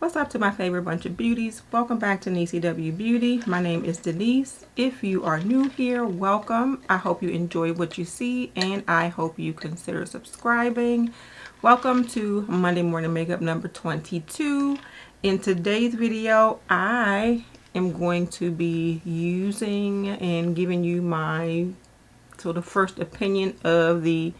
What's up to my favorite bunch of beauties? Welcome back to Up Beauty. My name is Denise. If you are new here, welcome. I hope you enjoy what you see and I hope you consider subscribing. Welcome to Monday Morning Makeup number 22. In today's video, I am going to be using and giving you my sort of first opinion of the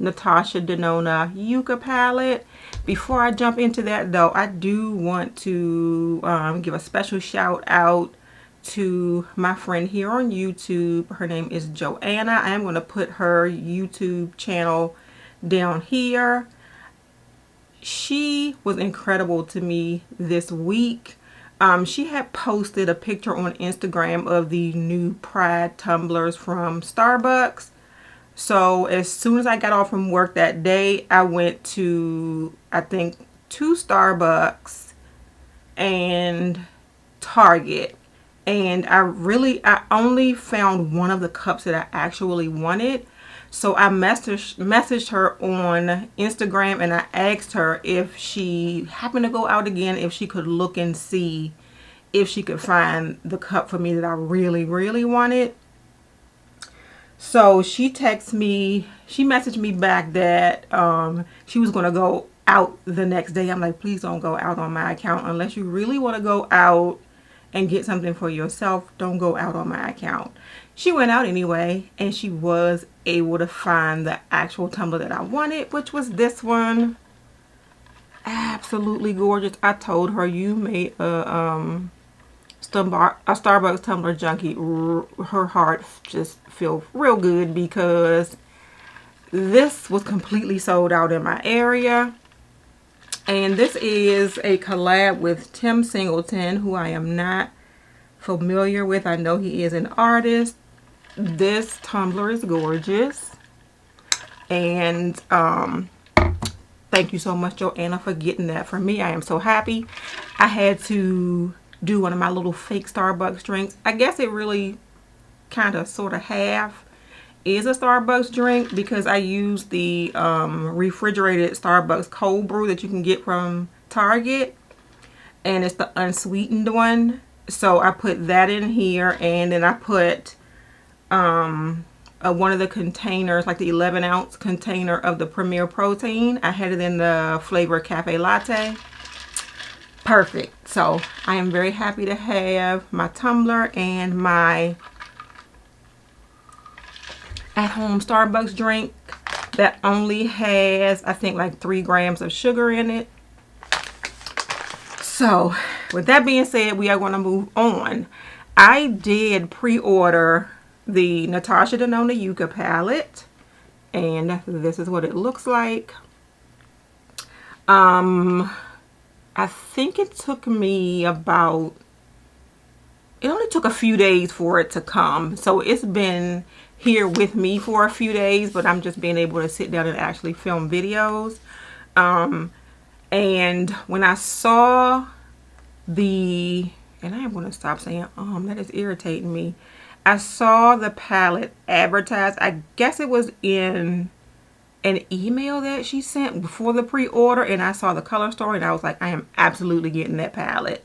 Natasha Denona Yucca palette. Before I jump into that though, I do want to give a special shout out to my friend here on YouTube. Her name is Joanna. I am going to put her YouTube channel down here. She was incredible to me this week. She had posted a picture on Instagram of the new Pride tumblers from Starbucks. So as soon as I got off from work that day, I went to, I think, 2 Starbucks and Target. And I only found one of the cups that I actually wanted. So I messaged her on Instagram and I asked her if she happened to go out again, if she could look and see if she could find the cup for me that I really, really wanted. So she messaged me back that she was going to go out the next day. I'm like, please don't go out on my account unless you really want to go out and get something for yourself. Don't go out on my account. She went out anyway and she was able to find the actual tumbler that I wanted, which was this one. Absolutely gorgeous. I told her you made a Starbucks tumbler junkie. Her heart just feels real good because this was completely sold out in my area. And this is a collab with Tim Singleton, who I am not familiar with. I know he is an artist. This tumbler is gorgeous. And thank you so much, Joanna, for getting that for me. I am so happy. I had to do one of my little fake Starbucks drinks. I guess it really kind of sort of half is a Starbucks drink because I use the refrigerated Starbucks cold brew that you can get from Target, and it's the unsweetened one. So I put that in here, and then I put one of the containers, like the 11-ounce container of the Premier Protein. I had it in the flavor Cafe Latte. Perfect. So I am very happy to have my tumbler and my at-home Starbucks drink that only has, I think, like 3 grams of sugar in it. So with that being said, we are going to move on. I did pre-order the Natasha Denona Yucca palette, and this is what it looks like. I think it took me it only took a few days for it to come. So it's been here with me for a few days, but I'm just being able to sit down and actually film videos. And when I saw and I am going to stop saying, that is irritating me. I saw the palette advertised. I guess it was in an email that she sent before the pre-order, and I saw the color story and I was like, I am absolutely getting that palette.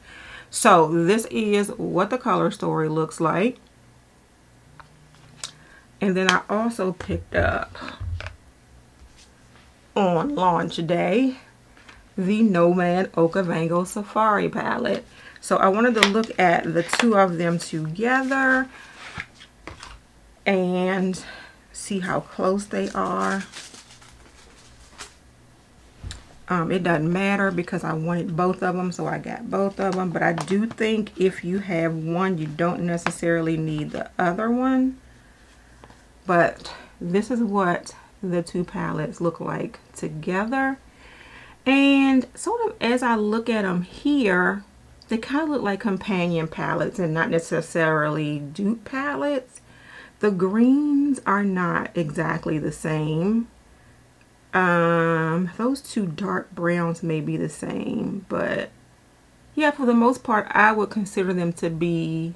So this is what the color story looks like. And then I also picked up on launch day the Nomad Okavango Safari palette. So I wanted to look at the two of them together and see how close they are. It doesn't matter because I wanted both of them, so I got both of them. But I do think if you have one, you don't necessarily need the other one. But this is what the two palettes look like together. And sort of as I look at them here, they kind of look like companion palettes and not necessarily dupe palettes. The greens are not exactly the same. Those two dark browns may be the same, but yeah, for the most part, I would consider them to be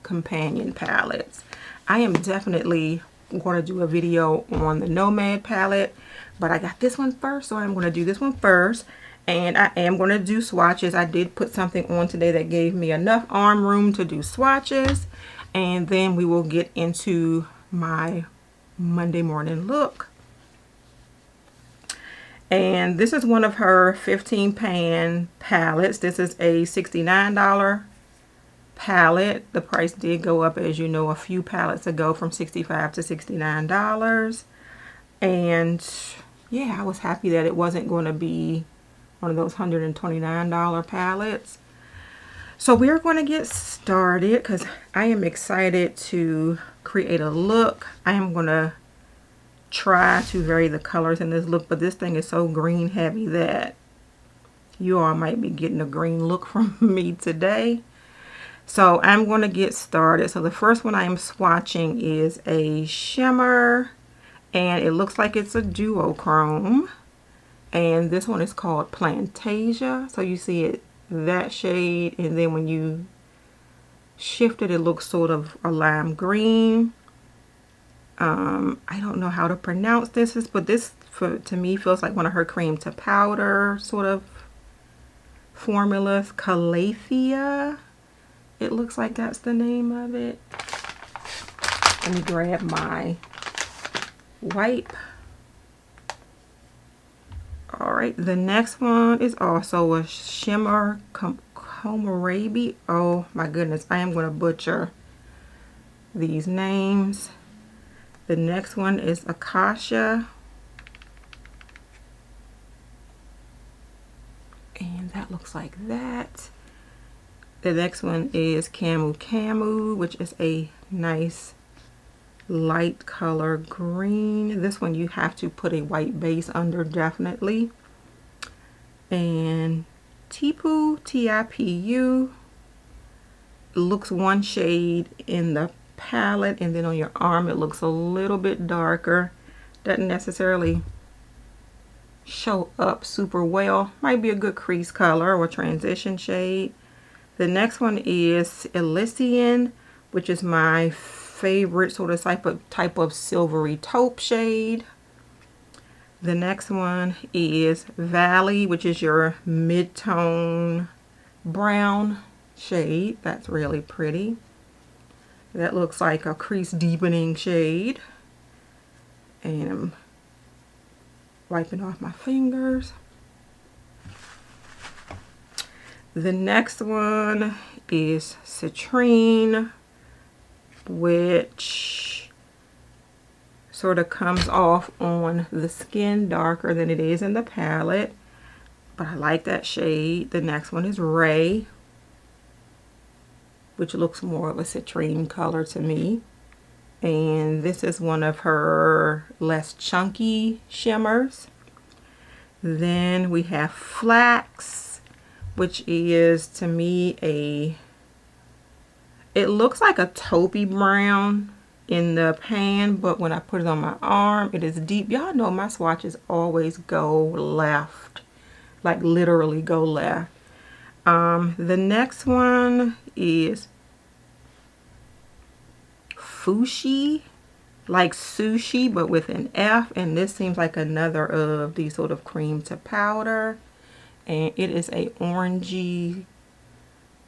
companion palettes. I am definitely going to do a video on the Nomad palette, but I got this one first, so I'm going to do this one first. And I am going to do swatches. I did put something on today that gave me enough arm room to do swatches. And then we will get into my Monday morning look. And this is one of her 15 pan palettes. This is a $69 palette. The price did go up, as you know, a few palettes ago from $65 to $69. And yeah, I was happy that it wasn't going to be one of those $129 palettes. So we're going to get started because I am excited to create a look. I am going to try to vary the colors in this look, but this thing is so green heavy that you all might be getting a green look from me today. So I'm going to get started. So the first one I am swatching is a shimmer, and it looks like it's a duochrome. And this one is called Plantasia. So you see it, that shade, and then when you shift it, it looks sort of a lime green. I don't know how to pronounce this, but this to me feels like one of her cream to powder sort of formulas. Calathea, it looks like that's the name of it. Let me grab my wipe. Alright, the next one is also a shimmer, Kohlrabi. Oh my goodness, I am going to butcher these names. The next one is Acacia. And that looks like that. The next one is Camu Camu, which is a nice light color green. This one you have to put a white base under, definitely. And Tipu, T-I-P-U, looks one shade in the palette, and then on your arm it looks a little bit darker. Doesn't necessarily show up super well. Might be a good crease color or transition shade. The next one is Elysian, which is my favorite sort of type of silvery taupe shade. The next one is Valley, which is your mid-tone brown shade. That's really pretty. That looks like a crease deepening shade. And I'm wiping off my fingers. The next one is Citrine, which sort of comes off on the skin darker than it is in the palette, but I like that shade. The next one is Ray, which looks more of a citrine color to me. And this is one of her less chunky shimmers. Then we have Flax, which is to me it looks like a taupey brown in the pan, but when I put it on my arm, it is deep. Y'all know my swatches always go left, like literally go left. The next one is Fushi, like sushi, but with an F, and this seems like another of these sort of cream to powder, and it is a orangey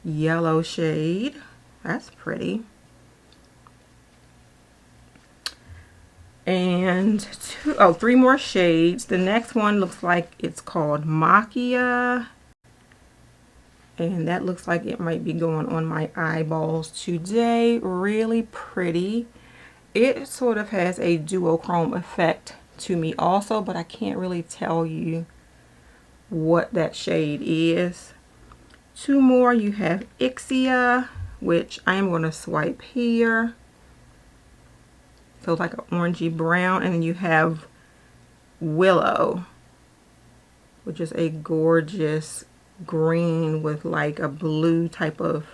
yellow shade. That's pretty. And three more shades. The next one looks like it's called Machia, and that looks like it might be going on my eyeballs today. Really pretty. It sort of has a duochrome effect to me also, but I can't really tell you what that shade is. Two more. You have Ixia, which I am going to swipe here. So it's like an orangey brown. And then you have Willow, which is a gorgeous green with like a blue type of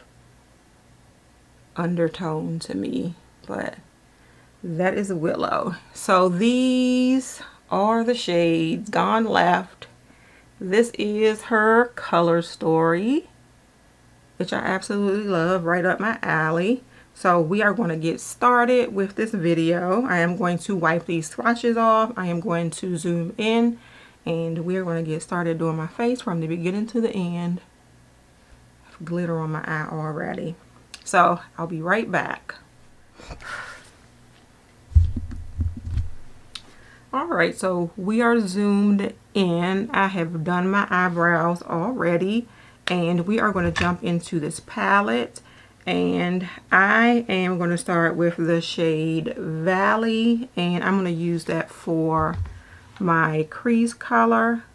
undertone to me. But that is Willow. So these are the shades gone left. This is her color story, which I absolutely love, right up my alley. So we are going to get started with this video. I am going to wipe these swatches off. I am going to zoom in And we're going to get started doing my face from the beginning to the end. I have glitter on my eye already. So I'll be right back. Alright, so we are zoomed in. I have done my eyebrows already. And we are going to jump into this palette. And I am going to start with the shade Valley. And I'm going to use that for my crease color.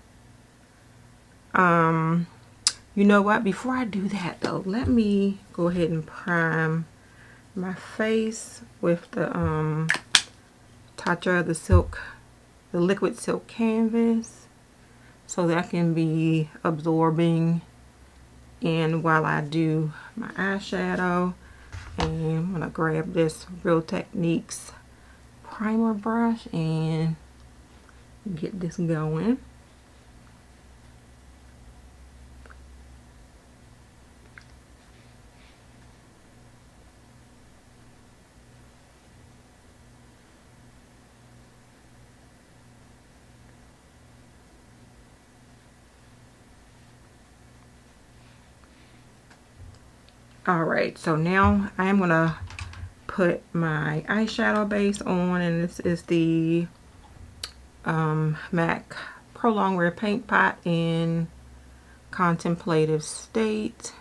You know what? Before I do that though, let me go ahead and prime my face with the Natasha, the liquid silk canvas, so that can be absorbing in while I do my eyeshadow. And I'm gonna grab this Real Techniques primer brush and get this going. Alright, so now I am gonna put my eyeshadow base on, and this is the MAC Prolong Wear Paint Pot in Contemplative State.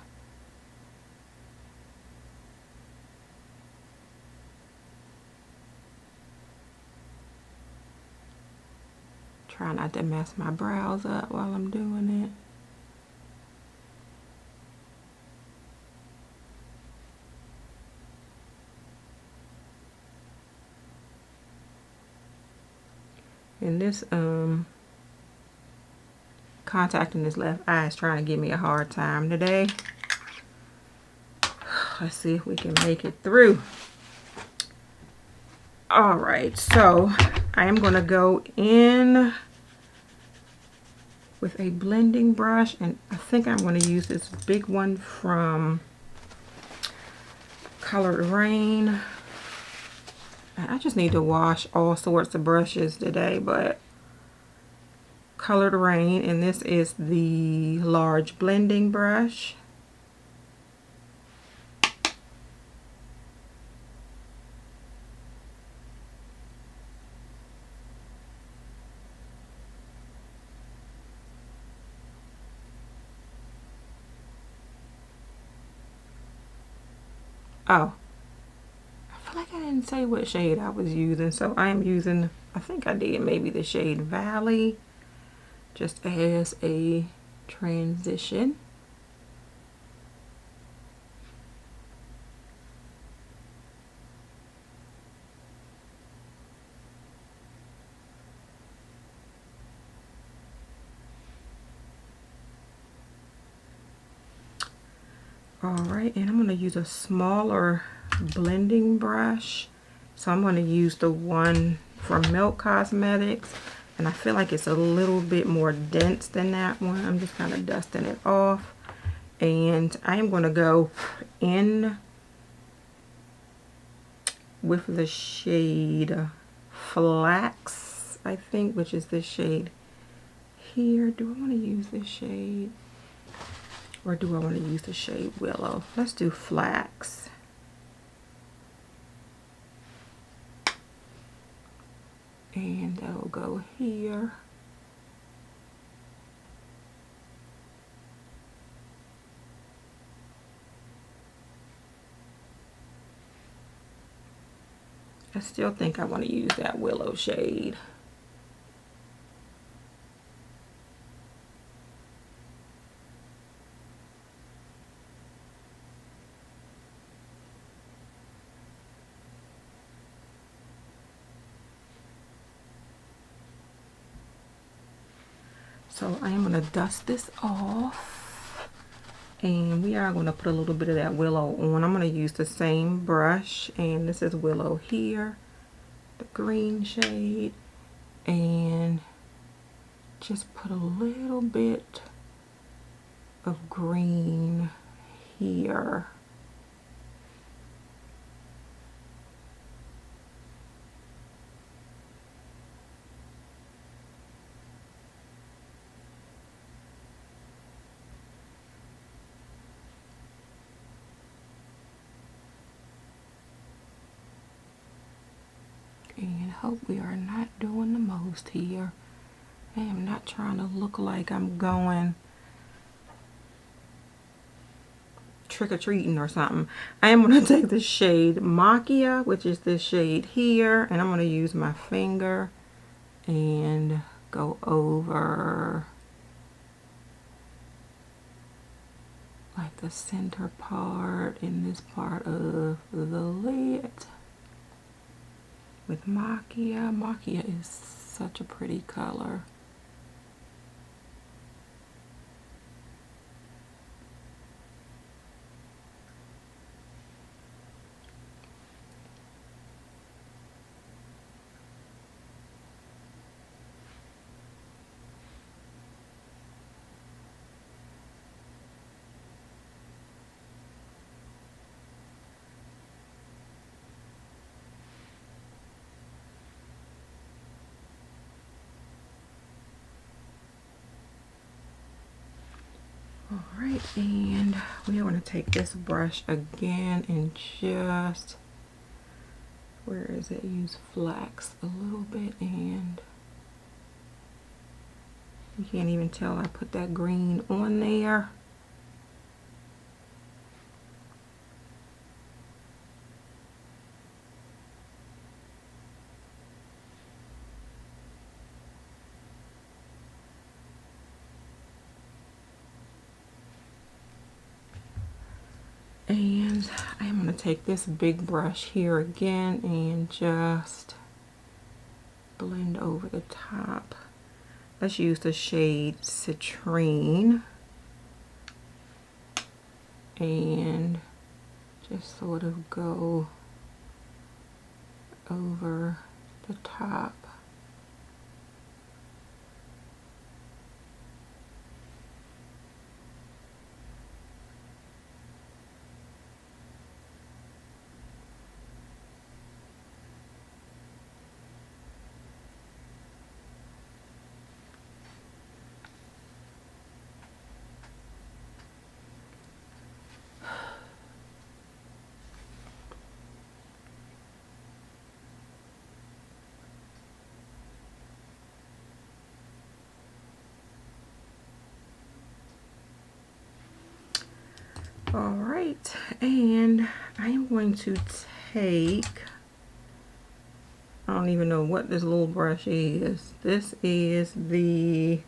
Try not to mess my brows up while I'm doing it. And this contact in this left eye is trying to give me a hard time today. Let's see if we can make it through. Alright, so I am going to go in with a blending brush, and I think I'm going to use this big one from Colored Rain. I just need to wash all sorts of brushes today, but Colored Rain, and this is the large blending brush. Oh, I feel like I didn't say what shade I was using, so I am using, I think I did, maybe the shade Valley, just as a transition. Alright, and I'm going to use a smaller blending brush. So I'm going to use the one from Milk Cosmetics. And I feel like it's a little bit more dense than that one. I'm just kind of dusting it off. And I am going to go in with the shade Flax, I think, which is this shade here. Do I want to use this shade? Or do I want to use the shade Willow? Let's do Flax. And that'll go here. I still think I want to use that Willow shade. So I am going to dust this off, and we are going to put a little bit of that Willow on. I'm going to use the same brush, and this is Willow here, the green shade, and just put a little bit of green here. And hope we are not doing the most here. I am not trying to look like I'm going trick-or-treating or something. I am going to take the shade Macchia, which is this shade here, and I'm going to use my finger and go over like the center part in this part of the lid with Macchia. Macchia is such a pretty color. Alright, and we are going to take this brush again and just, where is it? Use flax a little bit, and you can't even tell I put that green on there. And I'm going to take this big brush here again and just blend over the top. Let's use the shade Citrine and just sort of go over the top. All right, and I am going to take, I don't even know what this little brush is. This is the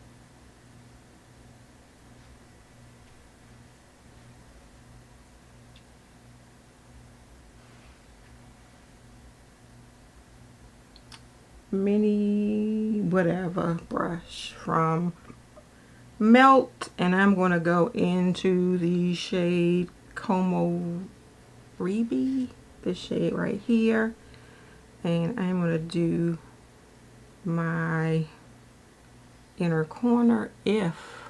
mini whatever brush from Melt, and I'm going to go into the shade Como Reby, this shade right here, and I'm going to do my inner corner if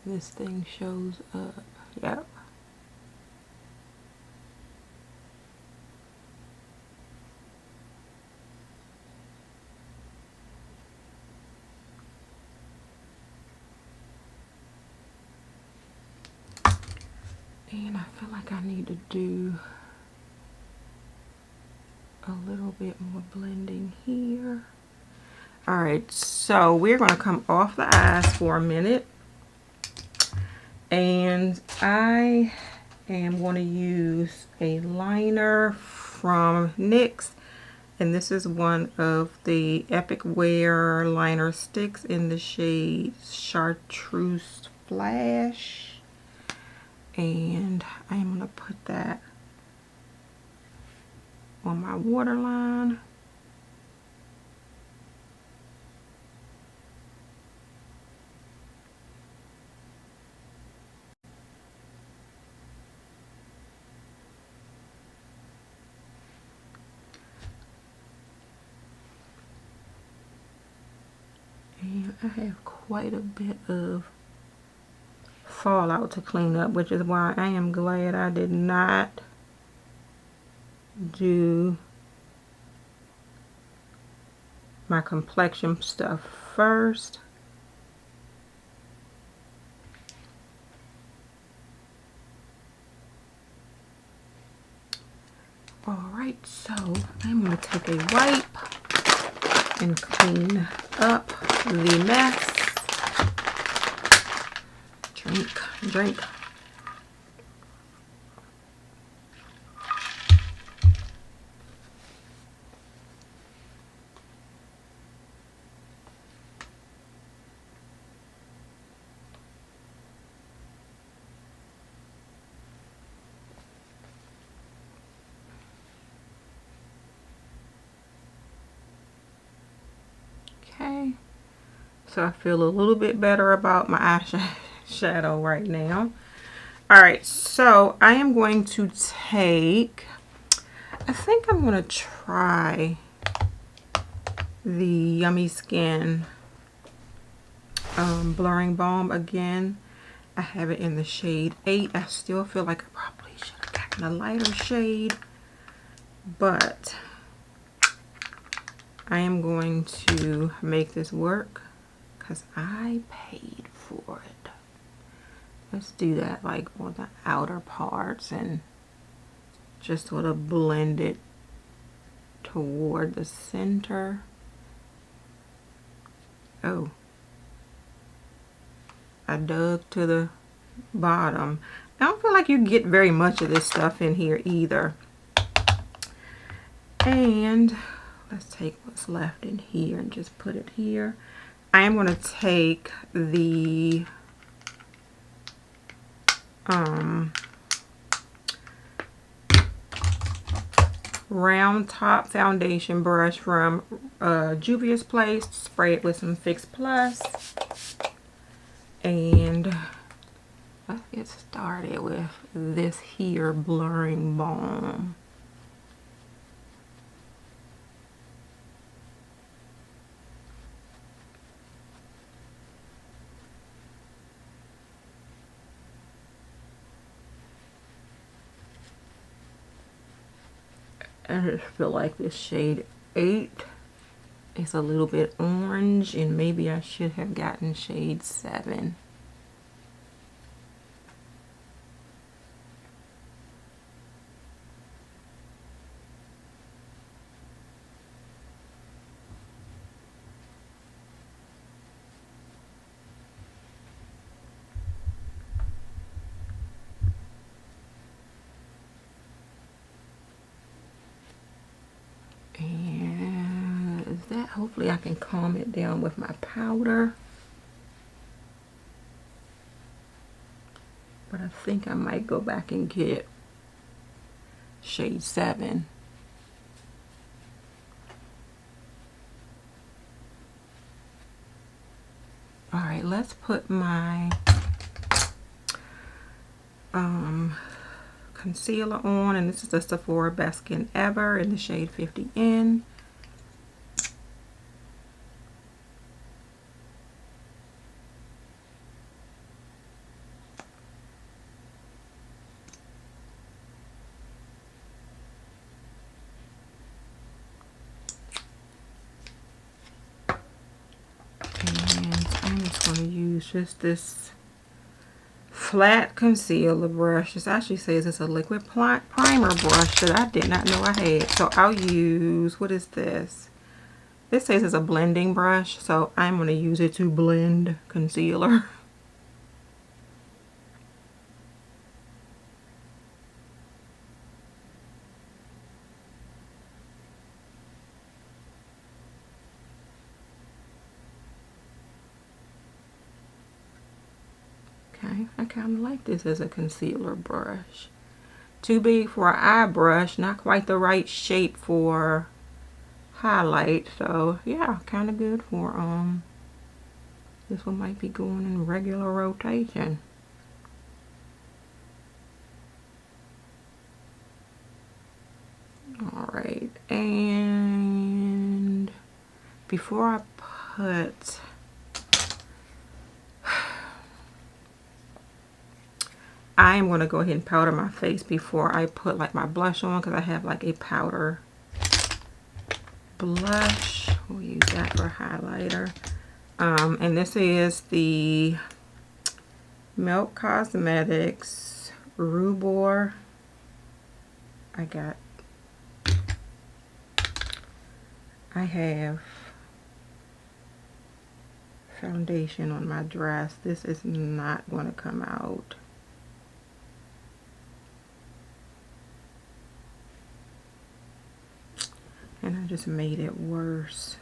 this thing shows up. Yep. And I feel like I need to do a little bit more blending here. Alright, so we're going to come off the eyes for a minute. And I am going to use a liner from NYX. And this is one of the Epic Wear liner sticks in the shade Chartreuse Flash. And I'm going to put that on my waterline. And I have quite a bit of fallout to clean up, which is why I am glad I did not do my complexion stuff first. Alright, so I'm going to take a wipe and clean up the mess. Drink. Okay, so I feel a little bit better about my eyeshadow right now. Alright, so I am going to take, I think I'm going to try the Yummy Skin blurring balm again. I have it in the shade 8. I still feel like I probably should have gotten a lighter shade, but I am going to make this work because I paid for it. Let's do that like on the outer parts and just sort of blend it toward the center. Oh, I dug to the bottom. I don't feel like you get very much of this stuff in here either. And let's take what's left in here and just put it here. I am going to take the round top foundation brush from Juvia's Place, spray it with some Fix Plus, and let's get started with this here blurring balm. I just feel like this shade 8 is a little bit orange, and maybe I should have gotten shade 7. And that, hopefully I can calm it down with my powder. But I think I might go back and get shade 7. Alright, let's put my concealer on, and this is the Sephora Best Skin Ever in the shade 50N. And I'm just going to use just this flat concealer brush. This actually says it's a liquid primer brush that I did not know I had. So I'll use, what is this? This says it's a blending brush, so I'm going to use it to blend concealer. Okay, I kind of like this as a concealer brush. Too big for an eye brush, not quite the right shape for highlight. So yeah, kind of good for this one might be going in regular rotation. All right, and before I put I am going to go ahead and powder my face before I put like my blush on, because I have like a powder blush. We'll use that for highlighter. And this is the Milk Cosmetics Rubor. I got I have foundation on my dress. This is not going to come out. And I just made it worse.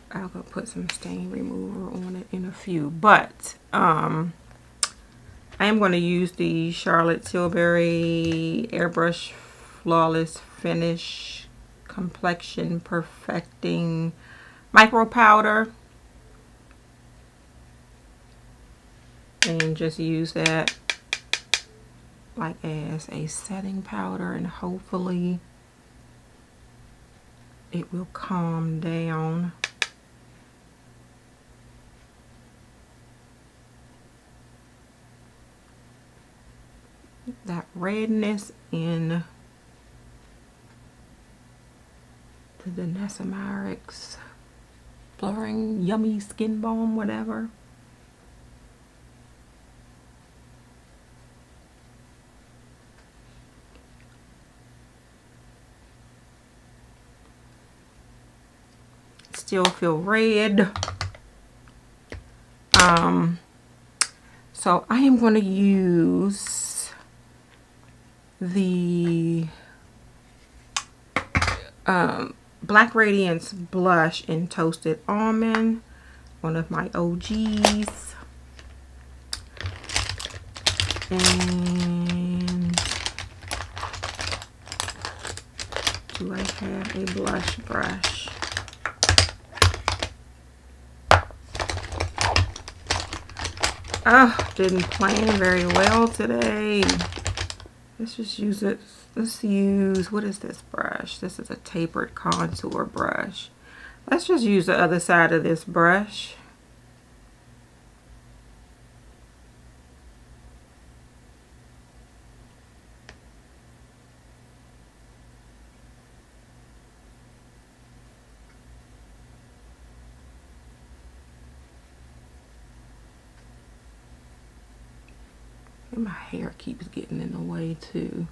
I'll go put some stain remover on it in a few, but I am going to use the Charlotte Tilbury Airbrush Flawless Finish Complexion Perfecting Micro Powder, and just use that like as a setting powder, and hopefully it will calm down. That redness in the Denona Myricks Blurring Yummy Skin Balm, whatever. Still feel red. So I am going to use the Black Radiance blush in Toasted Almond, one of my OGs. And do I have a blush brush? Oh, didn't plan very well today. Let's just use it. Let's use, what is this brush? This is a tapered contour brush. Let's just use the other side of this brush. And my hair keeps getting in the way too.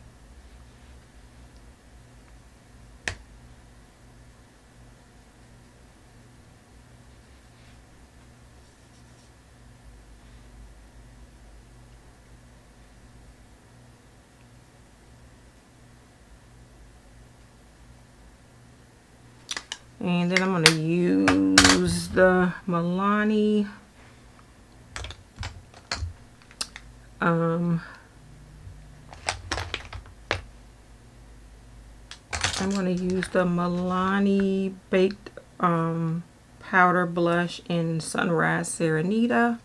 And then I'm going to use the Milani I'm going to use the Milani Baked Powder Blush in Sunrise Serenita,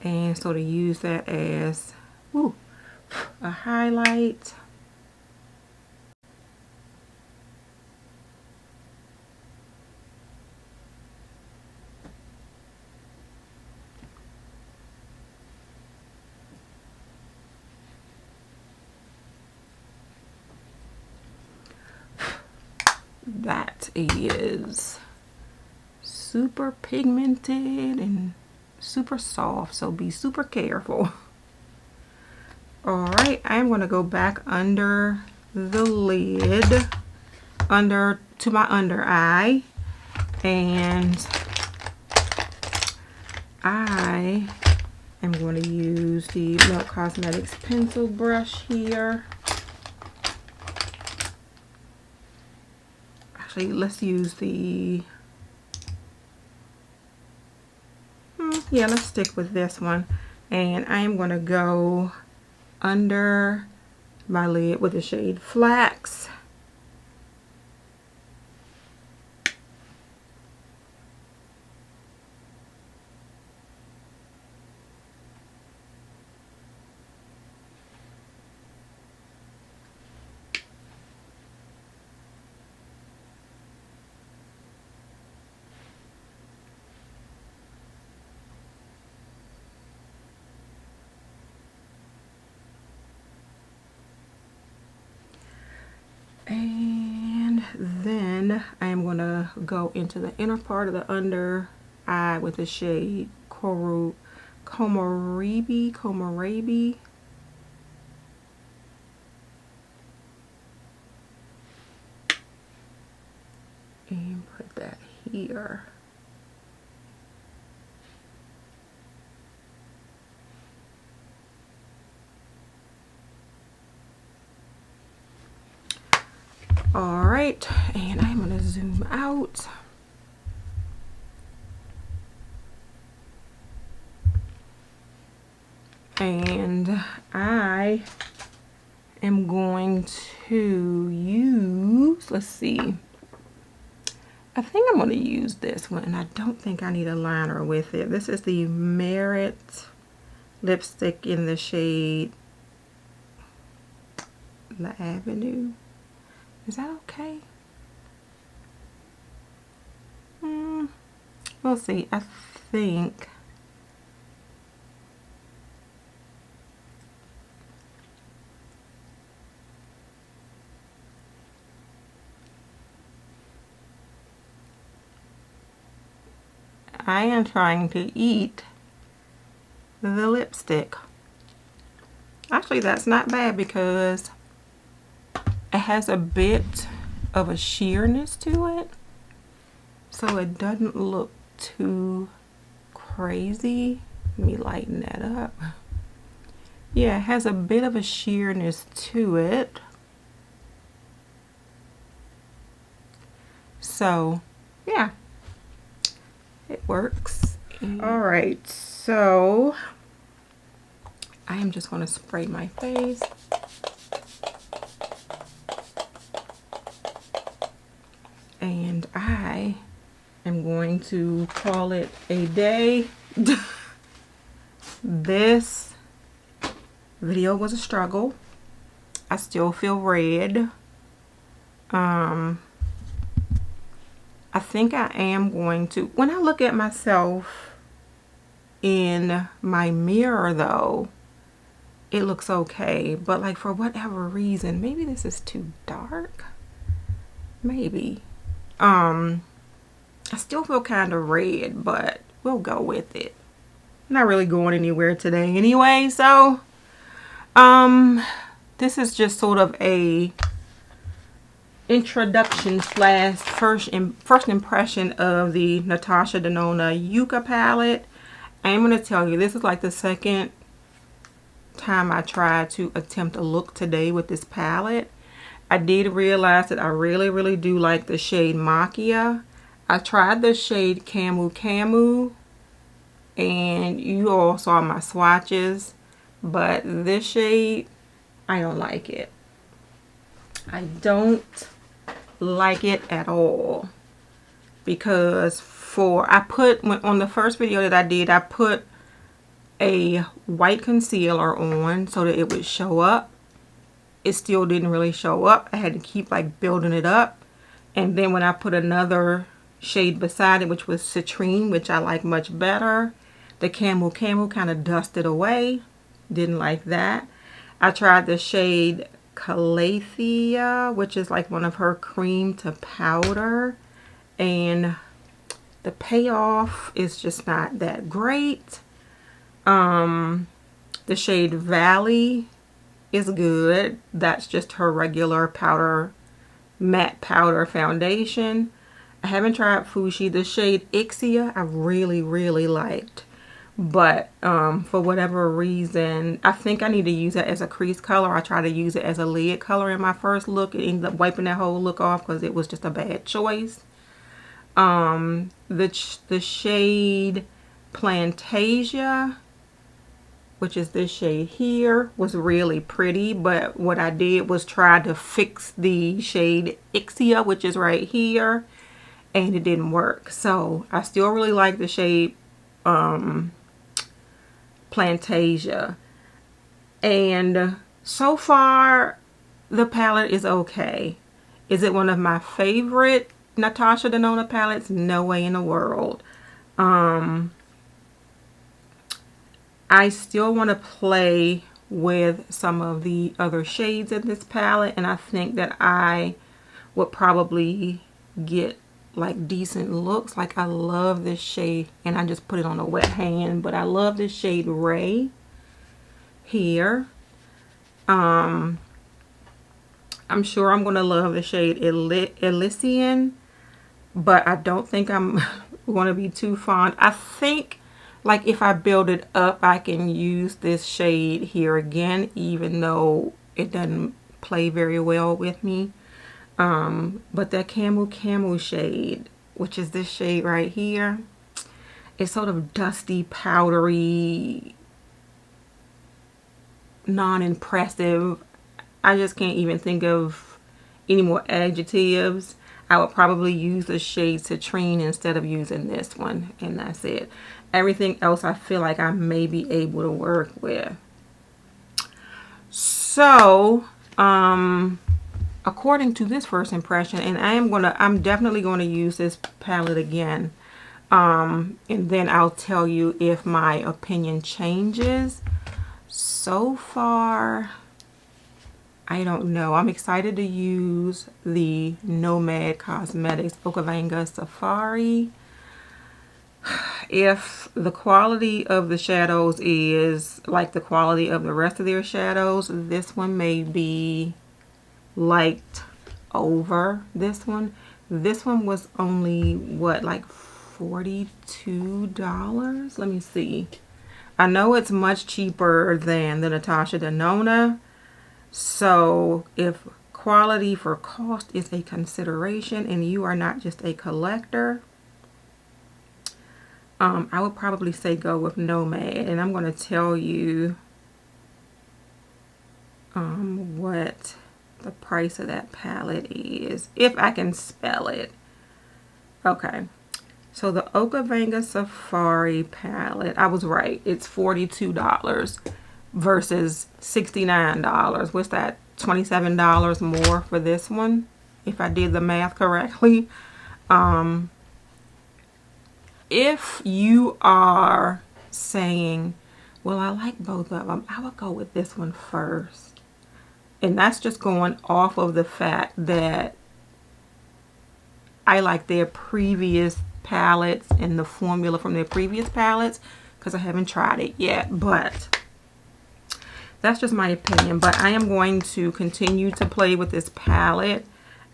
and so to use that as a highlight. That is super pigmented and super soft, so be super careful. Alright, I'm going to go back under the lid, to my under eye, and I am going to use the Milk Cosmetics pencil brush here. Actually, let's use the, yeah, let's stick with this one. And I am going to go under my lid with the shade Flax. then I am going to go into the inner part of the under eye with the shade Komorebi. And put that here. All right, and I'm going to zoom out. And I am going to use, let's see, I think I'm going to use this one, and I don't think I need a liner with it. This is the Merit lipstick in the shade La Avenue. Is that okay? We'll see. I think I am trying to eat the lipstick. Actually, that's not bad because it has a bit of a sheerness to it, so it doesn't look too crazy. Let me lighten that up. Yeah, it has a bit of a sheerness to it. So, yeah, it works. All right, so I am just going to spray my face. And I am going to call it a day. This video was a struggle. I still feel red. I think I am going to, when I look at myself in my mirror though, it looks okay. But like for whatever reason, maybe this is too dark. Maybe. I still feel kind of red, but we'll go with it. I'm not really going anywhere today anyway, so this is just sort of a introduction slash first impression of the Natasha Denona Yucca palette. I'm going to tell you, this is like the second time I tried to attempt a look today with this palette. I did realize that I really do like the shade Macchia. I tried the shade Camu, and you all saw my swatches, but this shade, I don't like it. I don't like it at all, because I put on the first video that I did, I put a white concealer on so that it would show up. It still didn't really show up. I had to keep like building it up. And then when I put another shade beside it, which was Citrine, which I like much better, the Camel kind of dusted away. Didn't like that. I tried the shade Calathea, which is like one of her cream to powder, and the payoff is just not that great. The shade Valley is good. That's just her regular powder, matte powder foundation. I haven't tried Fushi. The shade Ixia I really liked, but for whatever reason, I think I need to use it as a crease color. I tried to use it as a lid color in my first look. It ended up wiping that whole look off because it was just a bad choice. The shade Plantasia, which is this shade here, was really pretty, but what I did was try to fix the shade Ixia, which is right here, and it didn't work. So I still really like the shade Plantasia, and so far the palette is okay. Is it one of my favorite Natasha Denona palettes? No way in the world. I still want to play with some of the other shades in this palette, and I think that I would probably get like decent looks. Like, I love this shade, and I just put it on a wet hand, but I love this shade Ray here. I'm sure I'm gonna love the shade Elysian, but I don't think I'm gonna be too fond. I think, like, if I build it up, I can use this shade here again, even though it doesn't play very well with me. But that Camel shade, which is this shade right here, it's sort of dusty, powdery, non-impressive. I just can't even think of any more adjectives. I would probably use the shade Citrine instead of using this one, and that's it. Everything else I feel like I may be able to work with. So, according to this first impression, and I'm definitely going to use this palette again, and then I'll tell you if my opinion changes. So far, I don't know. I'm excited to use the Nomad Cosmetics Okavango Safari. If the quality of the shadows is like the quality of the rest of their shadows, this one may be liked over this one. This one was only, what, like $42? Let me see. I know it's much cheaper than the Natasha Denona. So if quality for cost is a consideration and you are not just a collector, I would probably say go with Nomad. And I'm going to tell you what the price of that palette is, if I can spell it. Okay, so the Okavango Safari palette, I was right, it's $42 versus $69. What's that, $27 more for this one, if I did the math correctly. If you are saying, well, I like both of them, I would go with this one first. And that's just going off of the fact that I like their previous palettes and the formula from their previous palettes, because I haven't tried it yet. But that's just my opinion. But I am going to continue to play with this palette.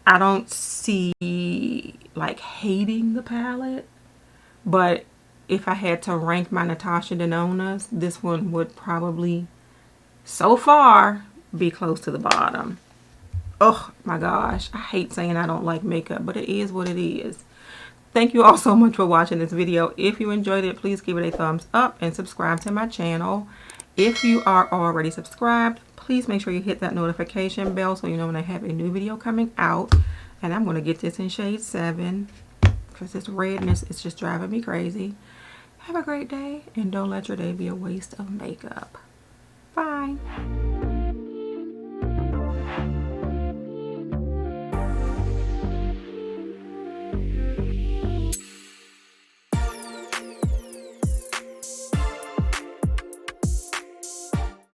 I don't see like hating the palette, but if I had to rank my Natasha Denonas, this one would probably, so far, be close to the bottom. Oh my gosh, I hate saying I don't like makeup, but it is what it is. Thank you all so much for watching this video. If you enjoyed it, please give it a thumbs up and subscribe to my channel. If you are already subscribed, please make sure you hit that notification bell so you know when I have a new video coming out. And I'm going to get this in shade 7 because this redness is just driving me crazy. Have a great day, and don't let your day be a waste of makeup. Bye.